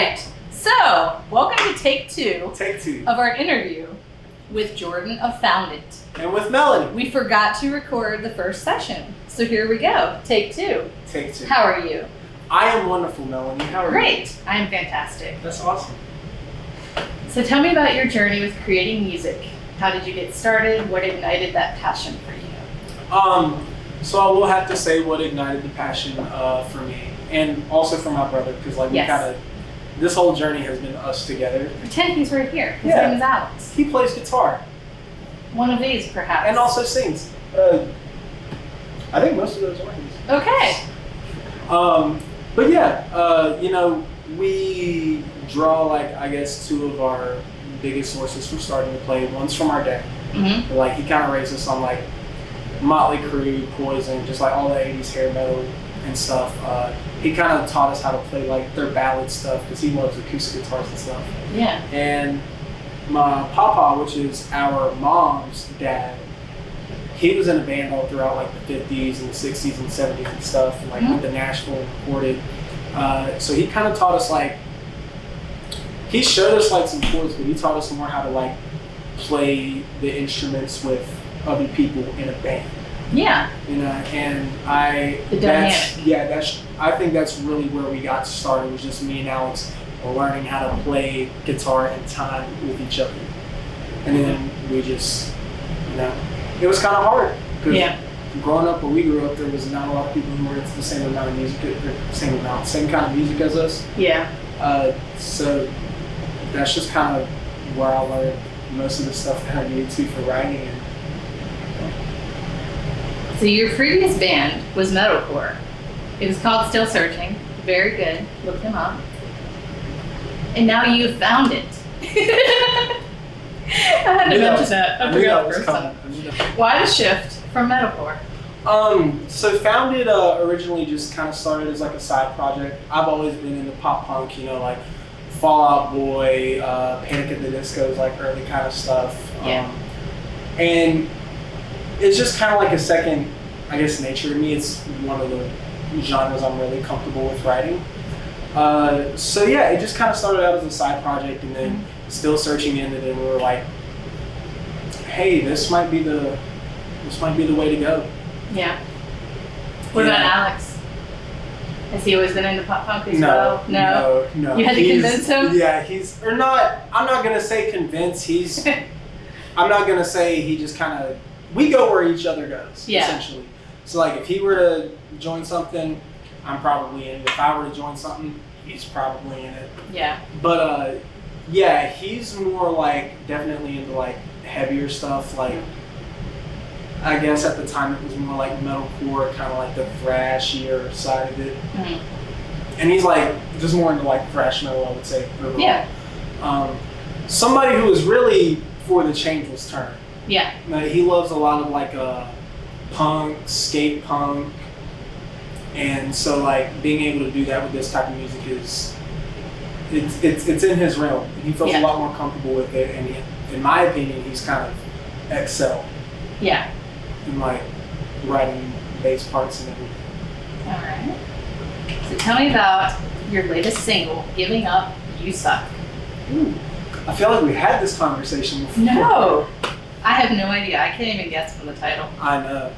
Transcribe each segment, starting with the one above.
right. So, welcome to take two of our interview with Jordan of FoundiT. And with Melanie. We forgot to record the first session. So here we go. Take two. How are you? I am wonderful, Melanie. How are you? Great. I am fantastic. That's awesome. So tell me about your journey with creating music. How did you get started? What ignited that passion for you? So I will have to say what ignited the passion for me, and also for my brother, because we kind of, this whole journey has been us together. Pretend he's right here. His name is Alex. He plays guitar. One of these, perhaps. And also sings. I think most of those are his. Okay. But yeah, we draw I guess two of our biggest sources from starting to play. One's from our dad. Mm-hmm. He kind of raised us on Motley Crue, Poison, just all the 80s hair metal and stuff. He kind of taught us how to play their ballad stuff because he loves acoustic guitars and stuff. Yeah. And my papa, which is our mom's dad, he was in a band all throughout the 50s and the 60s and 70s and stuff, and went to Nashville and recorded. So he kind of taught us he showed us some chords, but he taught us more how to play the instruments with other people in a band. Yeah. And I think that's really where we got started, was just me and Alex learning how to play guitar in time with each other. And then we just, it was kind of hard. Because growing up where we grew up, there was not a lot of people who were into the same amount of music, same kind of music as us. Yeah. So that's just kind of where I learned most of the stuff that I needed to for writing. So your previous band was metalcore. It was called Still Searching. Very good. Look him up. And now you've found it. I had to mention that. I forgot for a second. Why the shift from metalcore? So FoundiT originally just kind of started as a side project. I've always been into pop punk, Fall Out Boy, Panic at the Disco's early kind of stuff. And it's just kind of a second, I guess, nature to me. It's one of the genres I'm really comfortable with writing. So yeah, it just kind of started out as a side project, and then Still Searching ended, and we were hey, this might be the way to go. Yeah. What about Alex? Has he always been into pop punk as well? No. You had to convince him? Yeah, I'm not gonna say convince, I'm not gonna say he just kind of, we go where each other goes, essentially. So if he were to join something, I'm probably in it. If I were to join something, he's probably in it. Yeah. But he's more definitely into heavier stuff. I guess at the time it was more metalcore, kind of the thrashier side of it. Mm-hmm. And he's just more into thrash metal, I would say. Overall. Yeah. Somebody who was really for the changeless turn. Yeah. He loves a lot of punk, skate punk, and so being able to do that with this type of music is it's in his realm. He feels a lot more comfortable with it, and in my opinion, he's kind of excelled. Yeah. In writing bass parts and everything. All right. So tell me about your latest single, "Giving Up, You Suck." Ooh. I feel like we had this conversation before. No. I have no idea. I can't even guess from the title. I know.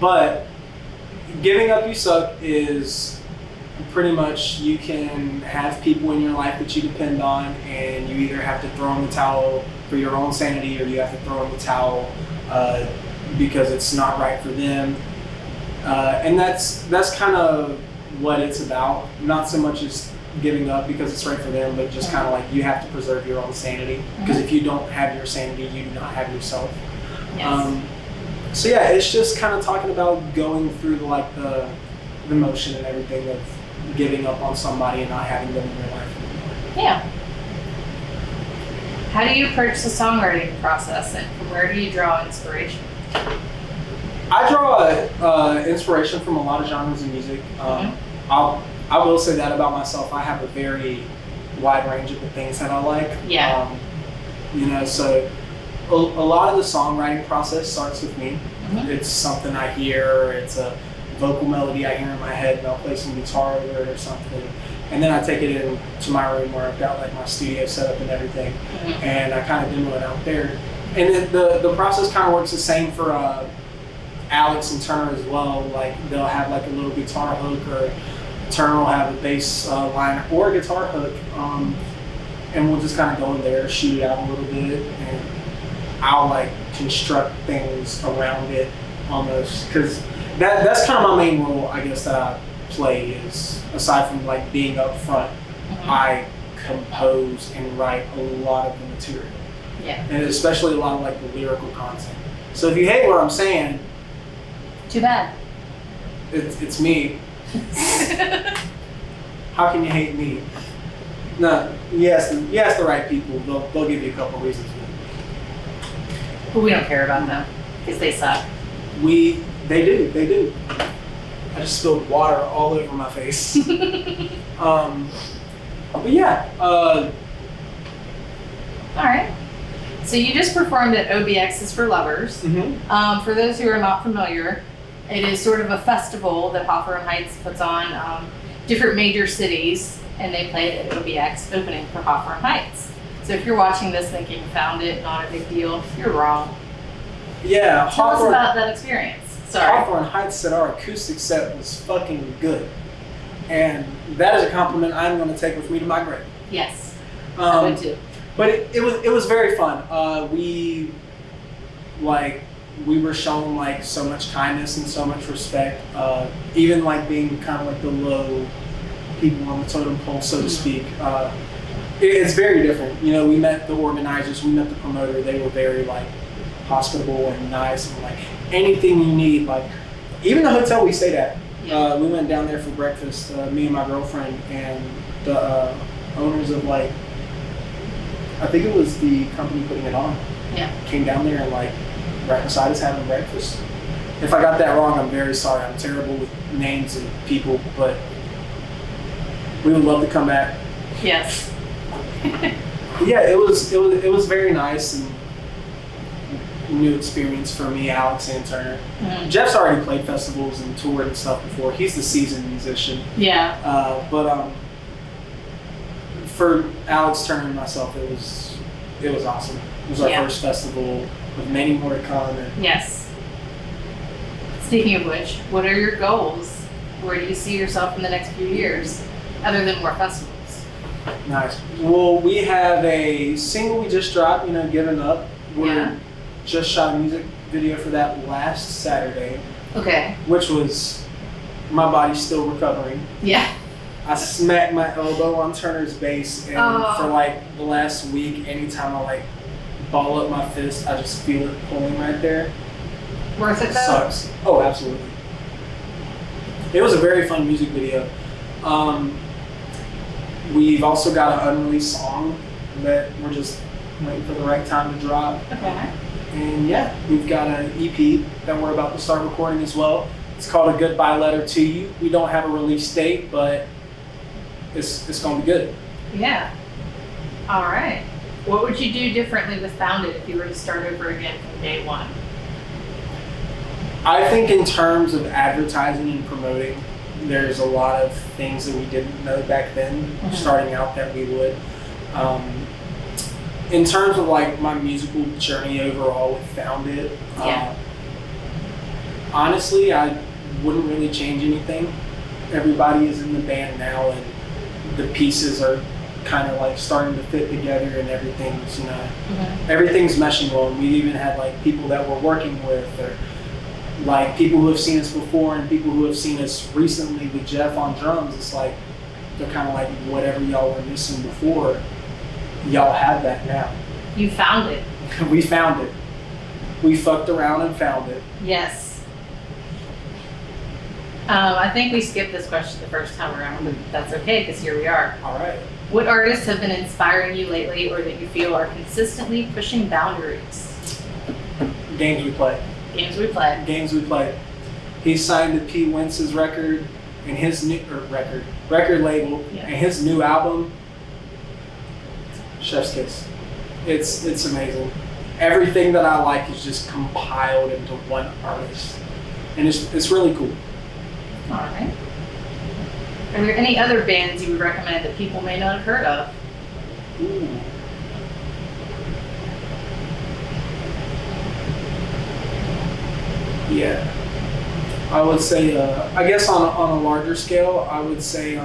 But Giving Up You Suck is pretty much, you can have people in your life that you depend on, and you either have to throw in the towel for your own sanity, or you have to throw in the towel because it's not right for them. And that's kind of what it's about. Not so much as giving up because it's right for them, but just kind of you have to preserve your own sanity, because if you don't have your sanity, you do not have yourself. Yes. So yeah, it's just kind of talking about going through the motion and everything of giving up on somebody and not having them in your life anymore. Yeah. How do you approach the songwriting process, and from where do you draw inspiration? I draw inspiration from a lot of genres of music. I will say that about myself. I have a very wide range of the things that I like. Yeah. So a lot of the songwriting process starts with me. It's something I hear. It's a vocal melody I hear in my head, and I'll play some guitar with it or something. And then I take it into my room where I've got like my studio set up and everything, and I kind of demo it out there. And then the process kind of works the same for Alex and Turner as well. Like they'll have like a little guitar hook, or Turner will have a bass line or a guitar hook, and we'll just kind of go in there, shoot it out a little bit, and I'll like construct things around it almost, because that's kind of my main role, I guess, that I play is, aside from like being up front, I compose and write a lot of the material. Yeah. And especially a lot of like the lyrical content. So if you hate what I'm saying, too bad. It's me. How can you hate me? No, you ask the right people, they'll give you a couple reasons. But we don't care about them because they suck. They do. I just spilled water all over my face. But yeah. All right. So you just performed at OBX is for Lovers. For those who are not familiar, it is sort of a festival that Hawthorne Heights puts on different major cities, and they play it at OBX, opening for Hawthorne Heights. So if you're watching this thinking FoundiT, not a big deal, you're wrong. Yeah. Tell us about that experience. Sorry. Hawthorne Heights said our acoustic set was fucking good. And that is a compliment I'm going to take with me to my grave. Yes. I would too. But it was very fun. We were shown like so much kindness and so much respect. Even like being kind of like the low people on the totem pole, so to speak. It's very different. You know, we met the organizers, we met the promoter. They were very like hospitable and nice, and like anything you need. Like even the hotel we stayed at. We went down there for breakfast. Me and my girlfriend and the owners of like, I think it was the company putting it on. Yeah. Came down there and like right beside us having breakfast. If I got that wrong, I'm very sorry. I'm terrible with names and people, but we would love to come back. Yes. Yeah, it was very nice and new experience for me, Alex and Turner. Jeff's already played festivals and toured and stuff before. He's the seasoned musician. Yeah. But for Alex, Turner, and myself, it was awesome. It was our first festival, with many more to come. And yes. Speaking of which, what are your goals? Where do you see yourself in the next few years, other than more festivals? Nice. Well, we have a single we just dropped, Giving Up. We're just shot a music video for that last Saturday. Okay. Which was, my body's still recovering. Yeah. I smacked my elbow on Turner's bass, and for like the last week, anytime I like ball up my fist, I just feel it pulling right there. Worth it though? Sucks. Oh, absolutely. It was a very fun music video. We've also got an unreleased song that we're just waiting for the right time to drop. Okay. And yeah, we've got an EP that we're about to start recording as well. It's called A Goodbye Letter to You. We don't have a release date, but it's going to be good. Yeah. All right. What would you do differently with FoundiT if you were to start over again from day one? I think in terms of advertising and promoting, there's a lot of things that we didn't know back then, starting out, that we would. In terms of like my musical journey overall with FoundiT, honestly, I wouldn't really change anything. Everybody is in the band now, and the pieces are kind of like starting to fit together, and everything's everything's meshing well. And we even had like people that we're working with, or like people who have seen us before and people who have seen us recently with Jeff on drums. It's like they're kind of like, whatever y'all were missing before, y'all have that now. You found it. We found it. We fucked around and found it. Yes. I think we skipped this question the first time around, but that's okay because here we are. All right. What artists have been inspiring you lately, or that you feel are consistently pushing boundaries? Games we play. Games we play. Games we play. He signed to Pete Wentz's record and his new record label, and his new album. Chef's kiss. It's amazing. Everything that I like is just compiled into one artist, and it's really cool. All right. Are there any other bands you would recommend that people may not have heard of? Ooh. Yeah. I would say, I guess on a larger scale, I would say,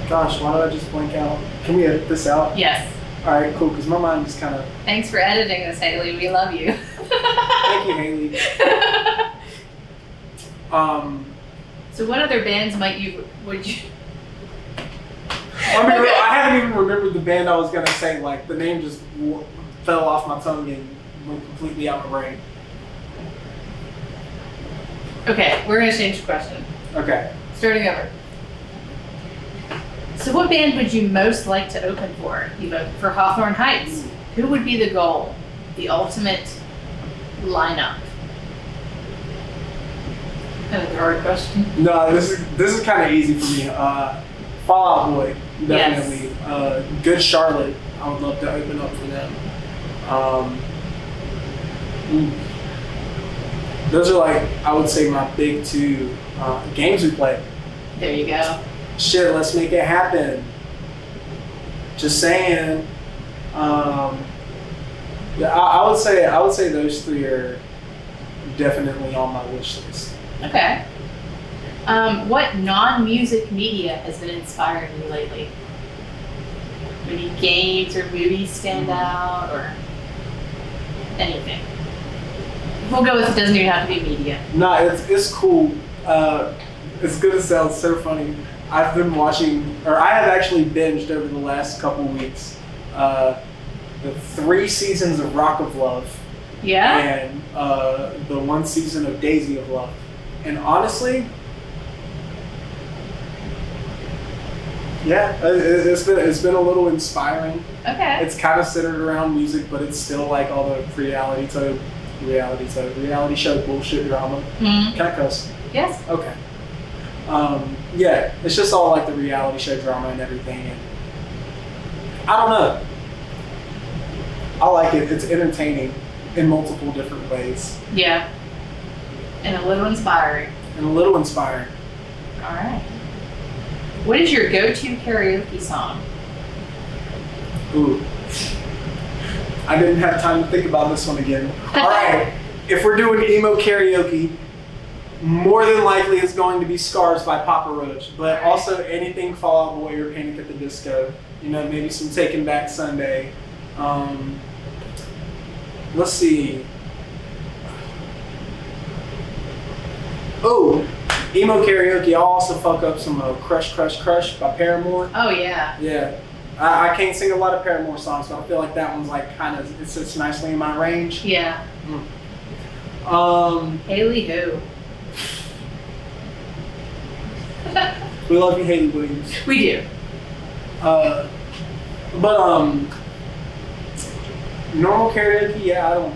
gosh, why did I just blank out? Can we edit this out? Yes. All right, cool, because my mind just kind of... Thanks for editing this, Haley. We love you. Thank you, Haley. So what other bands would you... I mean, I haven't even remembered the band I was going to say. Like, the name just fell off my tongue and went completely out my brain. Okay, we're going to change the question. Okay. Starting over. So what band would you most like to open for? You vote for Hawthorne Heights. Who would be the goal? The ultimate lineup? Kind of a hard question. No, this is kind of easy for me. Fall Out Boy, definitely. Yes. Good Charlotte, I would love to open up for them. Those are like, I would say, my big two games we play. There you go. Shit, let's make it happen. Just saying. Yeah, I would say those three are definitely on my wish list. Okay. What non-music media has been inspiring you lately? Maybe games or movies stand out, or anything? We'll go with it doesn't even have to be media. No, it's cool. It's gonna sound so funny. I've been watching, or I have actually binged over the last couple weeks, the 3 seasons of Rock of Love. Yeah? And the 1 season of Daisy of Love. And honestly, yeah, it's been a little inspiring. Okay. It's kind of centered around music, but it's still like all the reality show bullshit drama. Mm-hmm. Can I cuss? Yes. Okay. Yeah, it's just all like the reality show drama and everything. And I don't know. I like it. It's entertaining in multiple different ways. Yeah. And a little inspiring. All right. What is your go-to karaoke song? Ooh. I didn't have time to think about this one again. All right. If we're doing emo karaoke, more than likely it's going to be Scars by Papa Roach, but also anything Fall Out Boy or Panic at the Disco. You know, maybe some Taking Back Sunday. Let's see. Oh, emo karaoke. I'll also fuck up some Crush Crush Crush by Paramore. Oh yeah. Yeah. I can't sing a lot of Paramore songs, but I feel like that one's like kind of, it sits nicely in my range. Yeah. Haley who? We love you, Haley Williams. We do. But normal karaoke, yeah,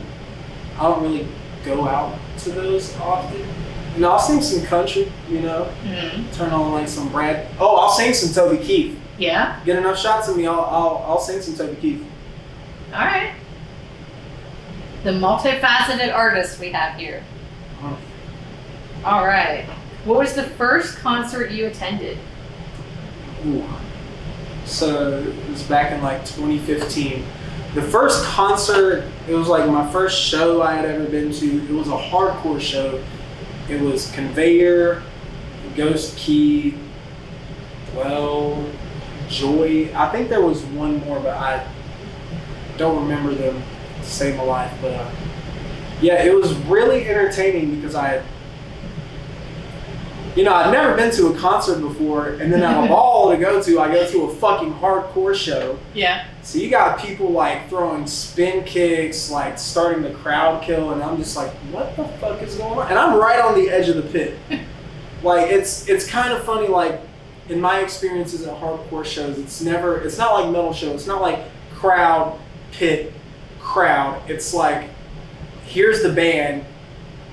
I don't really go out to those often. And I'll sing some country, you know. Mm-hmm. Turn on like some Brad. Oh, I'll sing some Toby Keith. Yeah. Get enough shots of me, I'll sing some Toby Keith. All right. The multifaceted artist we have here. All right. What was the first concert you attended? Ooh. So it was back in like 2015. The first concert, it was like my first show I had ever been to. It was a hardcore show. It was Conveyor, Ghost Key, Joy. I think there was one more, but I don't remember them to save my life. But yeah, it was really entertaining because I'd never been to a concert before, and then out of all to go to, I go to a fucking hardcore show. Yeah. So you got people like throwing spin kicks, like starting the crowd kill, and I'm just like, what the fuck is going on? And I'm right on the edge of the pit. Like it's kind of funny, like in my experiences at hardcore shows, it's not like metal shows, it's not like crowd, pit, crowd. It's like, here's the band,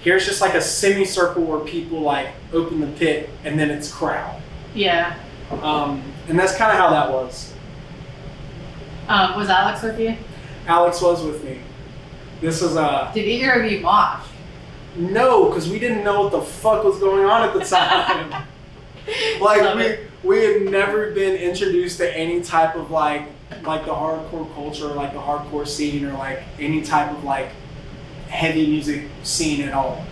here's just like a semicircle where people like open the pit, and then it's crowd. Yeah. And that's kind of how that was. Was Alex with you? Alex was with me. This was Did either of you mosh? No, because we didn't know what the fuck was going on at the time. We had never been introduced to any type of like the hardcore culture, like the hardcore scene, or like any type of like heavy music scene at all.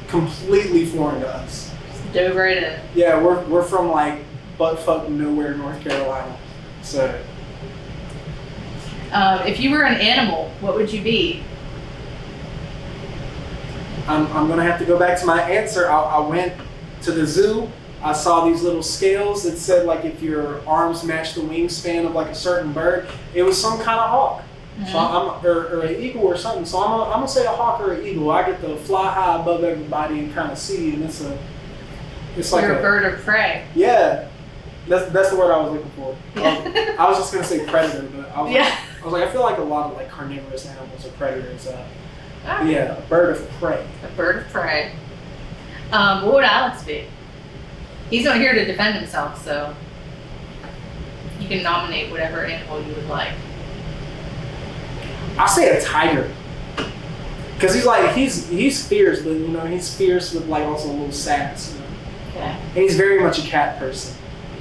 Completely foreign to us. Just dove right in. Yeah, we're from like buttfuck nowhere, North Carolina. So if you were an animal, what would you be? I'm gonna have to go back to my answer. I went to the zoo. I saw these little scales that said like if your arms match the wingspan of like a certain bird, it was some kind of hawk. Mm-hmm. So or an eagle or something. So I'm gonna say a hawk or an eagle. I get to fly high above everybody and kind of see, and it's like you're a bird of prey. Yeah, that's the word I was looking for. Yeah. I was just gonna say predator, but I was like I feel like a lot of like carnivorous animals are predators. Yeah, a bird of prey. A bird of prey. What would Alex be? He's not here to defend himself, so you can nominate whatever animal you would like. I'll say a tiger. Because he's fierce, but you know, he's fierce with like also a little sass. You know? Okay. And he's very much a cat person.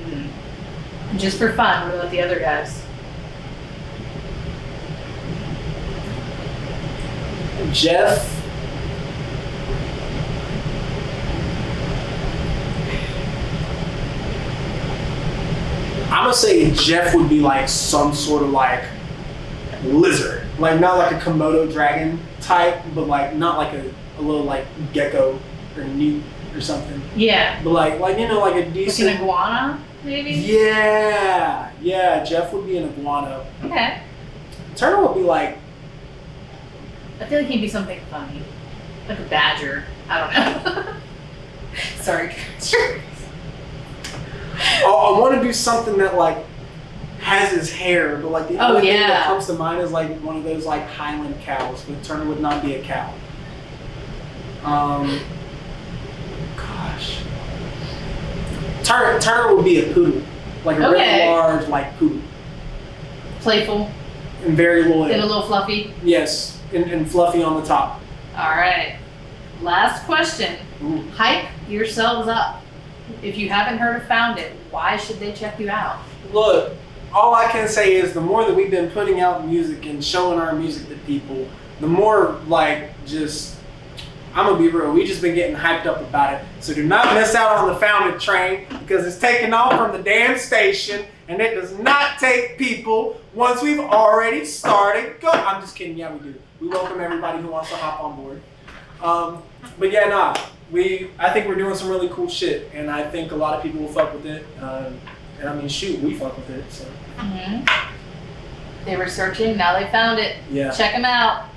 Mm-hmm. Just for fun, what about the other guys? Jeff. I'm gonna say Jeff would be like some sort of like lizard, like not like a Komodo dragon type, but like not like a little like gecko or newt or something. Yeah. But like you know, like a decent. Like an iguana, maybe. Yeah. Jeff would be an iguana. Okay. Turner would be like. I feel like he'd be something funny, like a badger. I don't know. Sorry. I want to do something that like has his hair, but like the only thing that comes to mind is like one of those like Highland cows, but Turner would not be a cow. Gosh. Turner would be a poodle, like a really large like poodle. Playful. And very loyal. And a little fluffy. Yes, and fluffy on the top. All right. Last question. Ooh. Hype yourselves up. If you haven't heard of FoundiT, why should they check you out? Look, all I can say is the more that we've been putting out music and showing our music to people, the more like just, I'm gonna be real, we just been getting hyped up about it. So do not miss out on the FoundiT train because it's taking off from the damn station and it does not take people once we've already started going. I'm just kidding, yeah we do. We welcome everybody who wants to hop on board. But yeah, I think we're doing some really cool shit, and I think a lot of people will fuck with it. And I mean, shoot, we fuck with it. So. Mm-hmm. They were searching, now they found it. Yeah. Check them out.